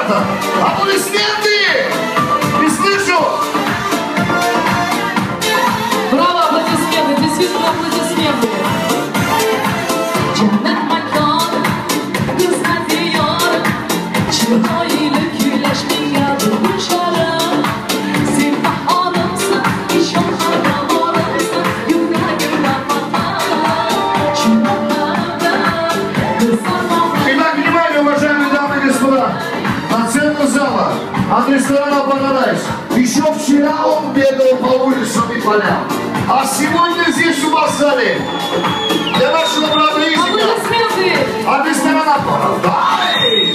ребята! Аплодисменты! Не слышу! Браво, аплодисменты, действительно аплодисменты. Итак, внимание, уважаемые дамы и господа, на центр зала от ресторана Paradise. Еще вчера он бегал по улицам и полям, а сегодня здесь у вас в зале для нашего брата Изика от ресторана Paradise.